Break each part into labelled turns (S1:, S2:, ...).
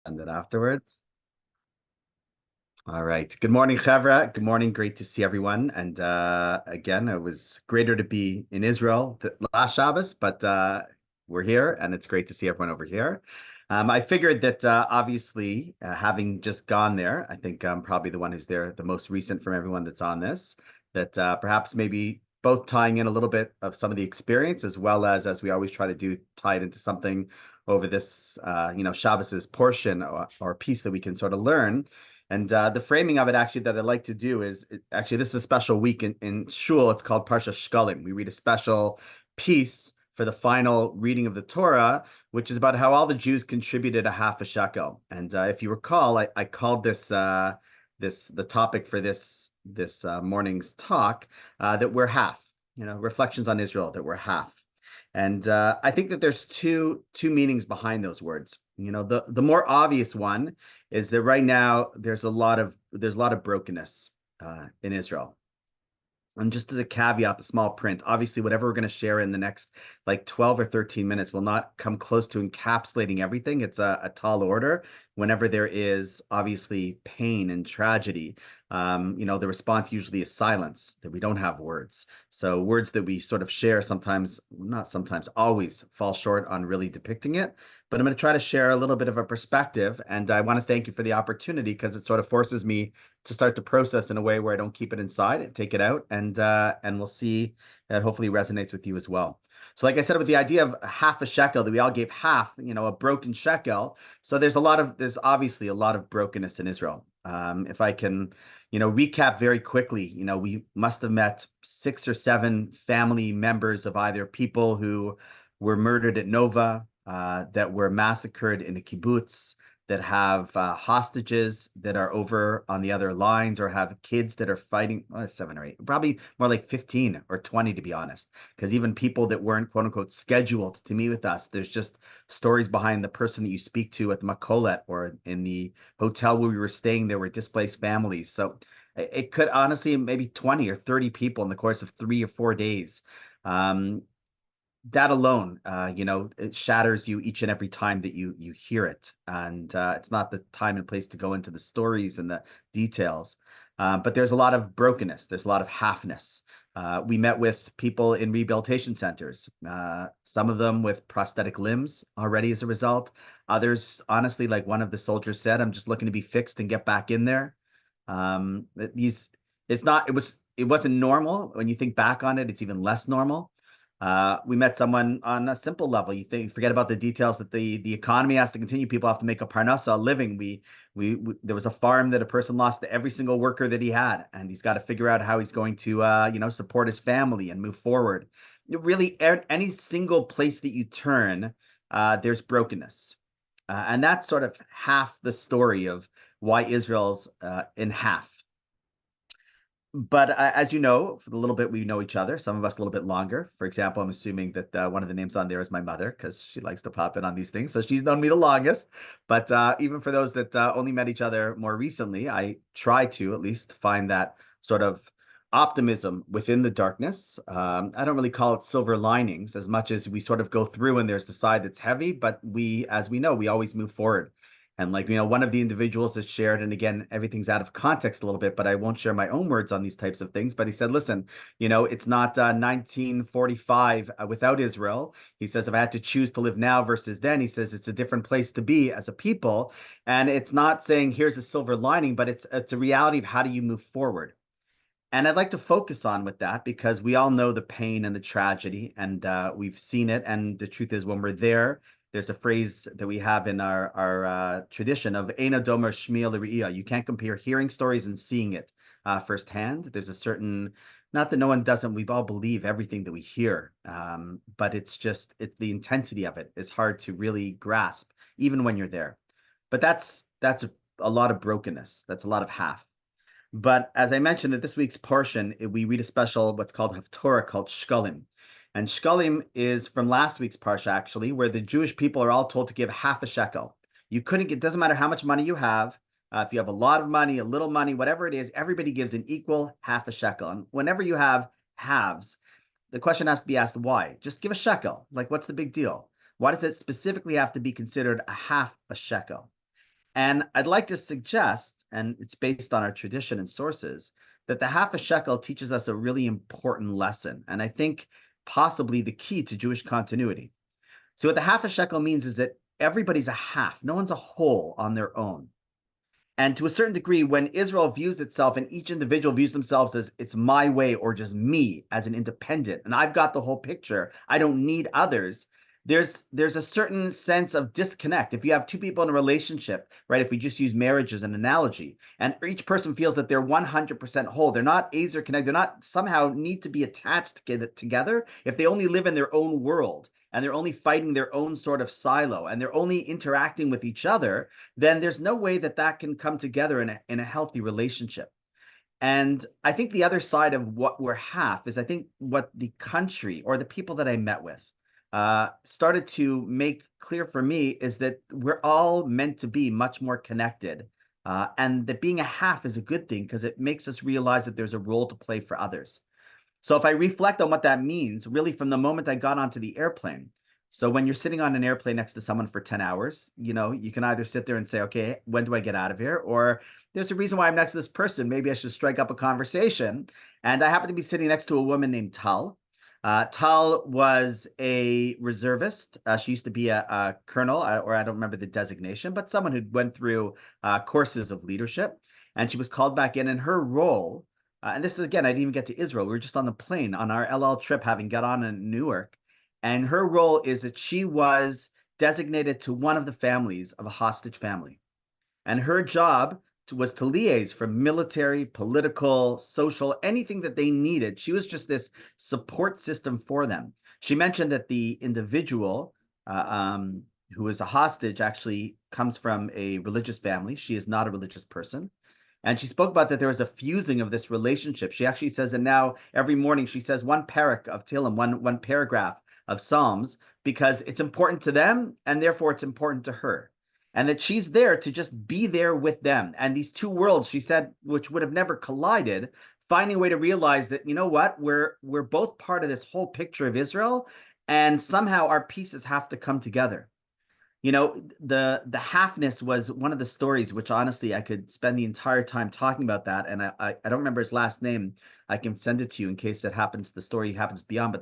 S1: And then afterwards. All right. Good morning, Chevra. Good morning. Great to see everyone. And again, it was greater to be in Israel last Shabbos, but we're here and it's great to see everyone over here. I figured that obviously, having just gone there, I think I'm probably the one who's there the most recent from everyone that's on this, that perhaps maybe both tying in a little bit of some of the experience as well as we always try to do, tie it into something over this, Shabbos's portion or piece that we can sort of learn. And the framing of it actually that I like to do is actually this is a special week in Shul. It's called Parsha Shkalim. We read a special piece for the final reading of the Torah, which is about how all the Jews contributed a half a shekel. And if you recall, I called the topic for this morning's talk that we're half. Reflections on Israel, that we're half. And I think that there's two meanings behind those words. The more obvious one is that right now there's a lot of brokenness in Israel. And just as a caveat, the small print, obviously, whatever we're going to share in the next like 12 or 13 minutes will not come close to encapsulating everything. It's a tall order. Whenever there is obviously pain and tragedy, the response usually is silence, that we don't have words. So words that we sort of share sometimes, not sometimes, always fall short on really depicting it. But I'm going to try to share a little bit of a perspective. And I want to thank you for the opportunity because it sort of forces me to start to process in a way where I don't keep it inside and take it out, and we'll see that hopefully resonates with you as well. So like I said, with the idea of half a shekel, that we all gave half, a broken shekel. So there's obviously a lot of brokenness in Israel. If I can, recap very quickly, we must have met 6 or 7 family members of either people who were murdered at Nova, that were massacred in a kibbutz, that have hostages that are over on the other lines, or have kids that are fighting. 7 or 8, probably more like 15 or 20, to be honest, because even people that weren't quote unquote scheduled to meet with us, there's just stories behind the person that you speak to at the Makolet or in the hotel where we were staying. There were displaced families. So it could honestly maybe 20 or 30 people in the course of 3 or 4 days. That alone, it shatters you each and every time that you hear it. And it's not the time and place to go into the stories and the details. But there's a lot of brokenness. There's a lot of halfness. We met with people in rehabilitation centers, some of them with prosthetic limbs already as a result. Others, honestly, like one of the soldiers said, I'm just looking to be fixed and get back in there. It wasn't normal. When you think back on it, it's even less normal. We met someone on a simple level. Forget about the details that the economy has to continue. People have to make a parnasa, a living. There was a farm that a person lost to every single worker that he had, and he's got to figure out how he's going to, support his family and move forward. Really, any single place that you turn, there's brokenness, and that's sort of half the story of why Israel's in half. But as you know, for the little bit we know each other, some of us a little bit longer. For example, I'm assuming that one of the names on there is my mother, because she likes to pop in on these things. So she's known me the longest. But even for those that only met each other more recently, I try to at least find that sort of optimism within the darkness. I don't really call it silver linings as much as we sort of go through and there's the side that's heavy, but as we know, we always move forward. And one of the individuals has shared, and again, everything's out of context a little bit, but I won't share my own words on these types of things. But he said, listen, it's not 1945 without Israel. He says, if I had to choose to live now versus then, he says, it's a different place to be as a people. And it's not saying here's a silver lining, but it's a reality of how do you move forward. And I'd like to focus on with that because we all know the pain and the tragedy, and we've seen it. And the truth is, when we're there, there's a phrase that we have in our tradition of "Eina domer shmiya l're'iyah." You can't compare hearing stories and seeing it firsthand. There's a certain, not that no one doesn't, we all believe everything that we hear, but it's the intensity of it is hard to really grasp, even when you're there. But that's a lot of brokenness. That's a lot of half. But as I mentioned, that this week's portion, we read a special, what's called Haftorah, called Shkalim. And Shkalim is from last week's parsha, actually, where the Jewish people are all told to give half a shekel. It doesn't matter how much money you have. If you have a lot of money, a little money, whatever it is, everybody gives an equal half a shekel. And whenever you have halves, the question has to be asked, why? Just give a shekel. Like, what's the big deal? Why does it specifically have to be considered a half a shekel? And I'd like to suggest, and it's based on our tradition and sources, that the half a shekel teaches us a really important lesson, and I think possibly the key to Jewish continuity. So what the half a shekel means is that everybody's a half. No one's a whole on their own. And to a certain degree, when Israel views itself and each individual views themselves as it's my way or just me as an independent, and I've got the whole picture, I don't need others. There's a certain sense of disconnect. If you have two people in a relationship, right? If we just use marriage as an analogy, and each person feels that they're 100% whole, they're not Azer connected, they're not somehow need to be attached together. If they only live in their own world and they're only fighting their own sort of silo and they're only interacting with each other, then there's no way that that can come together in a healthy relationship. And I think the other side of what we're half is I think what the country or the people that I met with started to make clear for me is that we're all meant to be much more connected. And that being a half is a good thing because it makes us realize that there's a role to play for others. So if I reflect on what that means, really from the moment I got onto the airplane, so when you're sitting on an airplane next to someone for 10 hours, you can either sit there and say, okay, when do I get out of here? Or there's a reason why I'm next to this person. Maybe I should strike up a conversation. And I happen to be sitting next to a woman named Tal. Tal was a reservist. She used to be a colonel, or I don't remember the designation, but someone who went through courses of leadership. And she was called back in, and her role, and this is, again, I didn't even get to Israel. We were just on the plane on our El Al trip, having got on in Newark. And her role is that she was designated to one of the families of a hostage family. And her job was to liaise from military, political, social, anything that they needed. She was just this support system for them. She mentioned that the individual who is a hostage actually comes from a religious family. She is not a religious person. And she spoke about that there was a fusing of this relationship. She actually says that now every morning she says one parak of Tehillim, one paragraph of Psalms, because it's important to them and therefore it's important to her. And that she's there to just be there with them. And these two worlds, she said, which would have never collided, finding a way to realize that, you know what, we're both part of this whole picture of Israel, and somehow our pieces have to come together. The halfness was one of the stories, which honestly I could spend the entire time talking about that. And I don't remember his last name. I can send it to you in case the story happens beyond. But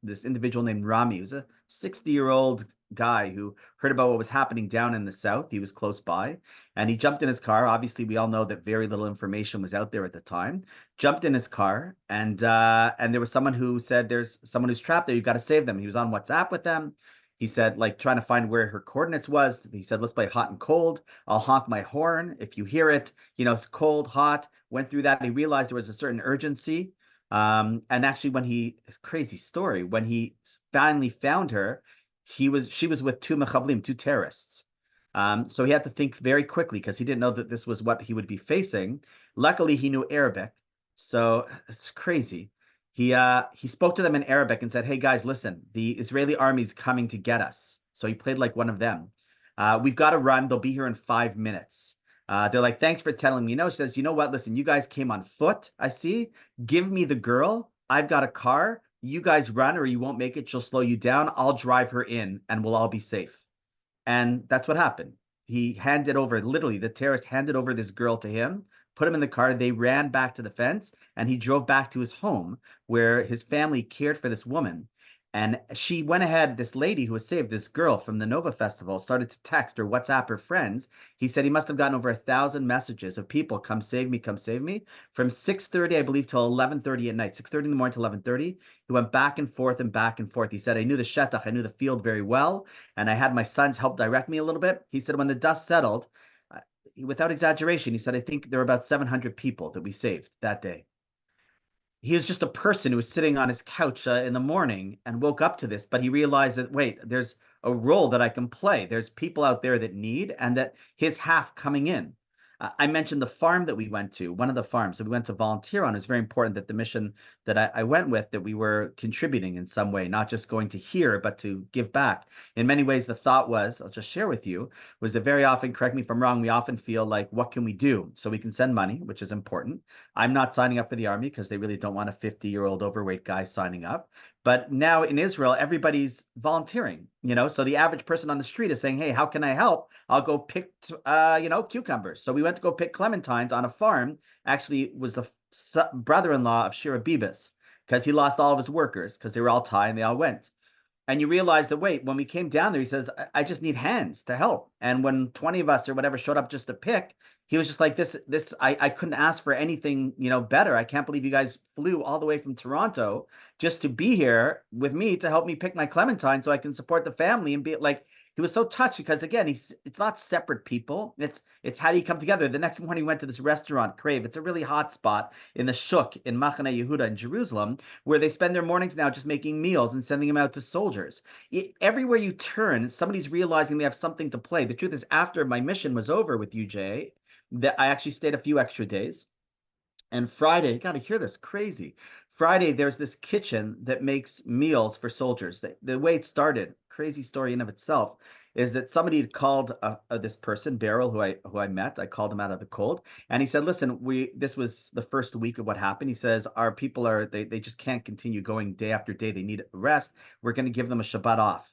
S1: this individual named Rami, who's a 60-year-old guy who heard about what was happening down in the south. He was close by, and he jumped in his car. Obviously, we all know that very little information was out there at the time. Jumped in his car, and there was someone who said, "There's someone who's trapped there. You've got to save them." He was on WhatsApp with them. He said, like, trying to find where her coordinates was. He said, let's play hot and cold. I'll honk my horn if you hear it. It's cold, hot. Went through that, and he realized there was a certain urgency. And actually, crazy story, when he finally found her, she was with two mechablim, two terrorists. So he had to think very quickly because he didn't know that this was what he would be facing. Luckily, he knew Arabic. So it's crazy. He spoke to them in Arabic and said, "Hey guys, listen, the Israeli army's coming to get us." So he played like one of them. We've got to run. They'll be here in 5 minutes. They're like, "Thanks for telling me." He says, "You know what? Listen, you guys came on foot. I see. Give me the girl. I've got a car. You guys run, or you won't make it. She'll slow you down. I'll drive her in, and we'll all be safe." And that's what happened. He handed over, literally, the terrorist handed over this girl to him, put him in the car. They ran back to the fence, and he drove back to his home where his family cared for this woman. And she went ahead, this lady who was saved, this girl from the Nova Festival, started to text or WhatsApp her friends. He said he must have gotten over 1,000 messages of people, come save me, from 6:30, I believe, till 11:30 at night, 6:30 in the morning to 11:30. He went back and forth and back and forth. He said, I knew the shetach, I knew the field very well, and I had my sons help direct me a little bit. He said, when the dust settled, without exaggeration, he said, I think there were about 700 people that we saved that day. He was just a person who was sitting on his couch in the morning and woke up to this, but he realized that, wait, there's a role that I can play. There's people out there that need, and that his half coming in. I mentioned the farm that we went to, one of the farms that we went to volunteer on. It's very important that the mission that I went with, that we were contributing in some way, not just going to hear, but to give back. In many ways, the thought was, I'll just share with you, was that very often, correct me if I'm wrong, we often feel like, what can we do? So we can send money, which is important. I'm not signing up for the army because they really don't want a 50-year-old overweight guy signing up. But now in Israel, everybody's volunteering, so the average person on the street is saying, hey, how can I help? I'll go pick, cucumbers. So we went to go pick clementines on a farm. Actually, was the brother-in-law of Shira Bibas, because he lost all of his workers because they were all Thai and they all went. And you realize that, wait, when we came down there, he says, I just need hands to help. And when 20 of us or whatever showed up just to pick, he was just like, I couldn't ask for anything, better. I can't believe you guys flew all the way from Toronto just to be here with me to help me pick my clementine so I can support the family and be like, he was so touched because, again, it's not separate people. It's how do you come together. The next morning, we went to this restaurant, Crave. It's a really hot spot in the Shuk in Machane Yehuda in Jerusalem, where they spend their mornings now just making meals and sending them out to soldiers. Everywhere you turn, somebody's realizing they have something to play. The truth is, after my mission was over with UJ, that I actually stayed a few extra days. And Friday, you got to hear this, crazy. Friday, there's this kitchen that makes meals for soldiers. The way it started, crazy story in of itself, is that somebody had called this person, Beryl, who I met. I called him out of the cold, and he said, "Listen, this was the first week of what happened." He says, "Our people they just can't continue going day after day. They need rest. We're going to give them a Shabbat off.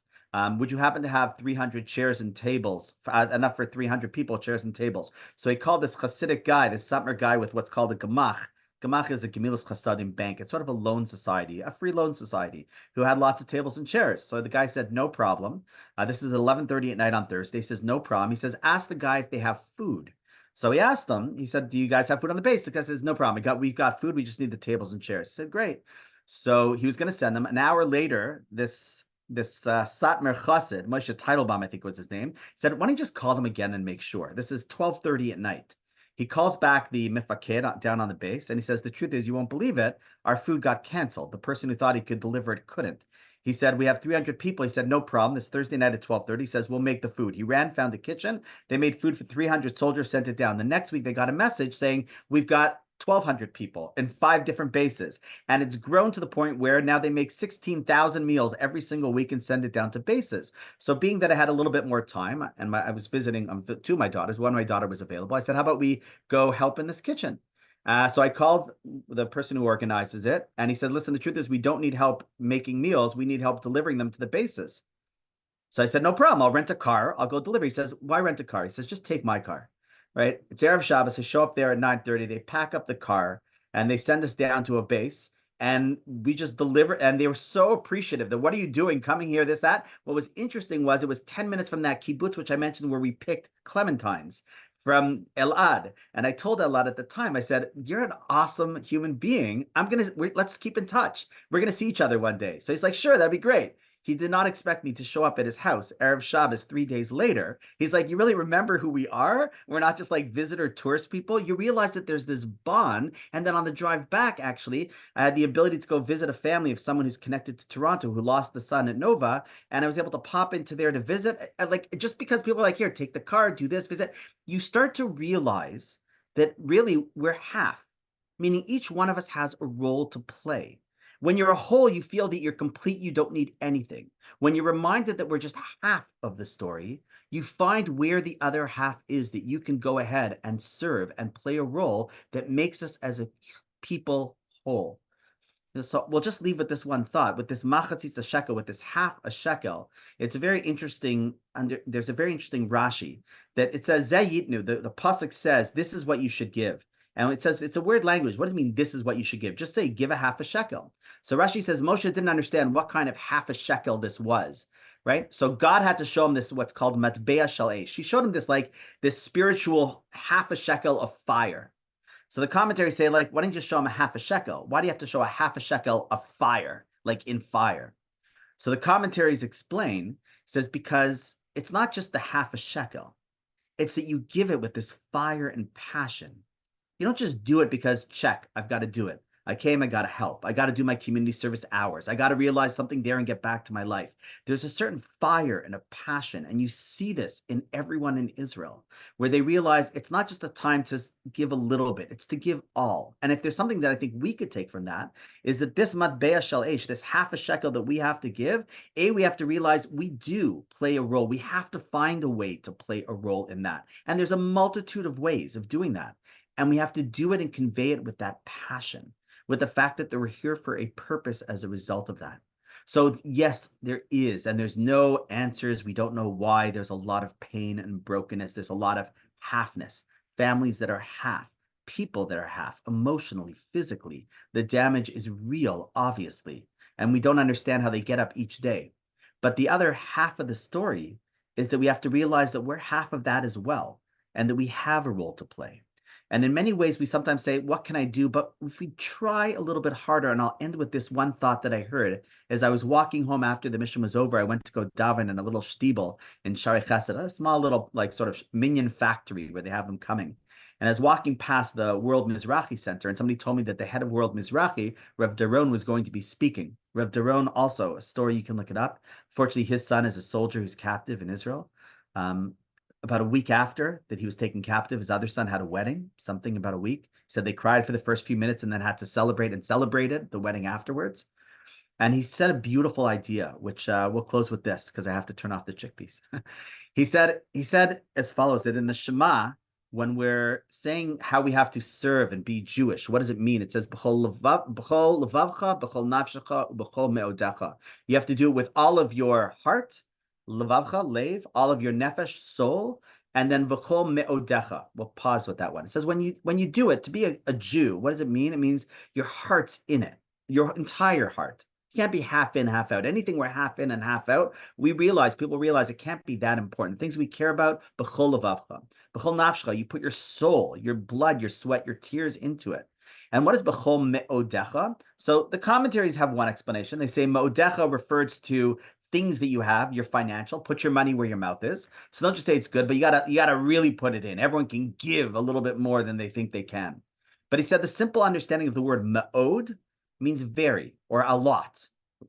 S1: Would you happen to have 300 chairs and tables, enough for 300 people, chairs and tables?" So he called this Hasidic guy, this Satmar guy with what's called a Gemach. Gemach is a Gemilas Chasadim bank. It's sort of a loan society, a free loan society, who had lots of tables and chairs. So the guy said, no problem. This is 11:30 at night on Thursday. He says, no problem. He says, ask the guy if they have food. So he asked them, he said, do you guys have food on the base? The guy says, no problem. We've got food. We just need the tables and chairs. He said, great. So he was going to send them. An hour later, this Satmar Chassid, Moshe Teitelbaum, I think was his name, said, why don't you just call them again and make sure? This is 12:30 at night. He calls back the mifaked down on the base, and he says, the truth is, you won't believe it, our food got canceled. The person who thought he could deliver it couldn't. He said, we have 300 people. He said, no problem. This Thursday night at 12:30. He says, we'll make the food. He ran, found the kitchen. They made food for 300 soldiers, sent it down. The next week, they got a message saying, we've got 1,200 people in 5 different bases. And it's grown to the point where now they make 16,000 meals every single week and send it down to bases. So being that I had a little bit more time and I was visiting 2 of my daughters, one of my daughter was available, I said, how about we go help in this kitchen? So I called the person who organizes it, and he said, listen, the truth is we don't need help making meals. We need help delivering them to the bases. So I said, no problem. I'll rent a car. I'll go deliver. He says, why rent a car? He says, just take my car. Right? It's Erev Shabbos. They show up there at 9:30. They pack up the car and they send us down to a base. And we just deliver. And they were so appreciative that, what are you doing? Coming here, this, that. What was interesting was it was 10 minutes from that kibbutz, which I mentioned, where we picked clementines from Elad. And I told Elad at the time, I said, you're an awesome human being. Let's keep in touch. We're going to see each other one day. So he's like, sure, that'd be great. He did not expect me to show up at his house, Erev Shabbos, 3 days later. He's like, you really remember who we are? We're not just like visitor tourist people. You realize that there's this bond. And then on the drive back, actually, I had the ability to go visit a family of someone who's connected to Toronto who lost the son at Nova. And I was able to pop into there to visit. Like, just because people are like, here, take the car, do this, visit. You start to realize that really we're half, meaning each one of us has a role to play. When you're a whole, you feel that you're complete, you don't need anything. When you're reminded that we're just half of the story, you find where the other half is, that you can go ahead and serve and play a role that makes us as a people whole. So we'll just leave with this one thought, with this machatzitz shekel, with this half a shekel. It's a very interesting, there's a very interesting Rashi that it says, Zeh yitnu, the pasuk says, this is what you should give. And it says, it's a weird language. What does it mean, this is what you should give? Just say, give a half a shekel. So Rashi says, Moshe didn't understand what kind of half a shekel this was, right? So God had to show him this, what's called matbeah shel eish. He showed him this spiritual half a shekel of fire. So the commentaries say, like, why don't you just show him a half a shekel? Why do you have to show a half a shekel of fire, like in fire? So the commentaries explain, says, because it's not just the half a shekel. It's that you give it with this fire and passion. You don't just do it because, check, I've got to do it. I came, I got to help. I got to do my community service hours. I got to realize something there and get back to my life. There's a certain fire and a passion, and you see this in everyone in Israel, where they realize it's not just a time to give a little bit, it's to give all. And if there's something that I think we could take from that, is that this matbeah shel eish, this half a shekel that we have to give, we have to realize we do play a role. We have to find a way to play a role in that. And there's a multitude of ways of doing that. And we have to do it and convey it with that passion, with the fact that we're here for a purpose as a result of that. So yes, there is, and there's no answers. We don't know why. There's a lot of pain and brokenness. There's a lot of halfness, families that are half, people that are half, emotionally, physically. The damage is real, obviously, and we don't understand how they get up each day. But the other half of the story is that we have to realize that we're half of that as well, and that we have a role to play. And in many ways, we sometimes say, what can I do? But if we try a little bit harder, and I'll end with this one thought that I heard as I was walking home after the mission was over. I went to go daven in a little shtibel in Shari Chesed, a small little like sort of minyan factory where they have them coming. And I was walking past the World Mizrahi Center, and somebody told me that the head of World Mizrahi, Rev Daron, was going to be speaking. Rev Daron, also a story, you can look it up. Fortunately, his son is a soldier who's captive in Israel. Um, about a week after that he was taken captive, his other son had a wedding, something about a week. He said they cried for the first few minutes and then had to celebrate and celebrated the wedding afterwards. And he said a beautiful idea, which we'll close with this because I have to turn off the chickpeas. he said as follows, that in the Shema, when we're saying how we have to serve and be Jewish, what does it mean? It says, b'chol levavcha, b'chol nafshecha, b'chol me'odecha. You have to do it with all of your heart, levavcha, lev, all of your nefesh, soul, and then v'chol me'odecha. We'll pause with that one. It says when you do it, to be a Jew, what does it mean? It means your heart's in it, your entire heart. You can't be half in, half out. Anything we're half in and half out, people realize it can't be that important. Things we care about, b'chol levavcha. B'chol nafshcha, you put your soul, your blood, your sweat, your tears into it. And what is b'chol me'odecha? So the commentaries have one explanation. They say me'odecha refers to things that you have, your financial, put your money where your mouth is. So don't just say it's good, but you gotta really put it in. Everyone can give a little bit more than they think they can. But he said the simple understanding of the word me'od means very, or a lot,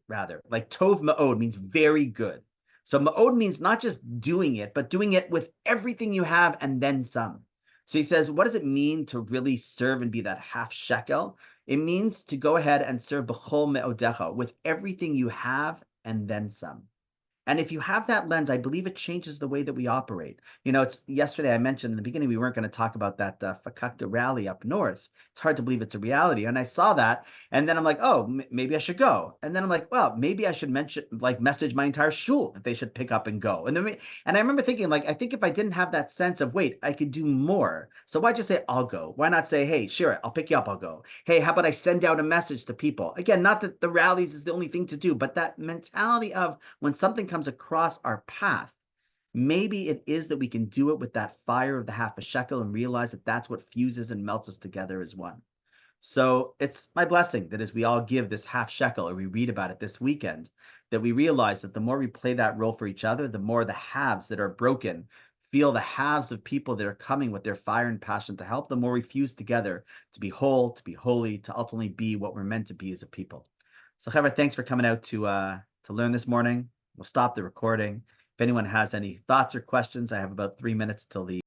S1: rather. Like tov ma'od means very good. So ma'od means not just doing it, but doing it with everything you have and then some. So he says, what does it mean to really serve and be that half shekel? It means to go ahead and serve b'chol me'odecha, with everything you have and then some. And if you have that lens, I believe it changes the way that we operate. It's yesterday I mentioned in the beginning we weren't going to talk about that Fakakta rally up north. It's hard to believe it's a reality. And I saw that, and then I'm like, oh, maybe I should go. And then I'm like, well, maybe I should message my entire shul that they should pick up and go. And I remember thinking, like, I think if I didn't have that sense of, wait, I could do more. So why just say I'll go? Why not say, hey, sure, I'll pick you up, I'll go. Hey, how about I send out a message to people? Again, not that the rallies is the only thing to do, but that mentality of when something comes across our path, maybe it is that we can do it with that fire of the half a shekel and realize that that's what fuses and melts us together as one. So it's my blessing that as we all give this half shekel, or we read about it this weekend, that we realize that the more we play that role for each other, the more the halves that are broken feel the halves of people that are coming with their fire and passion to help, the more we fuse together to be whole, to be holy, to ultimately be what we're meant to be as a people. So, Heather, thanks for coming out to learn this morning. We'll stop the recording. If anyone has any thoughts or questions, I have about 3 minutes till the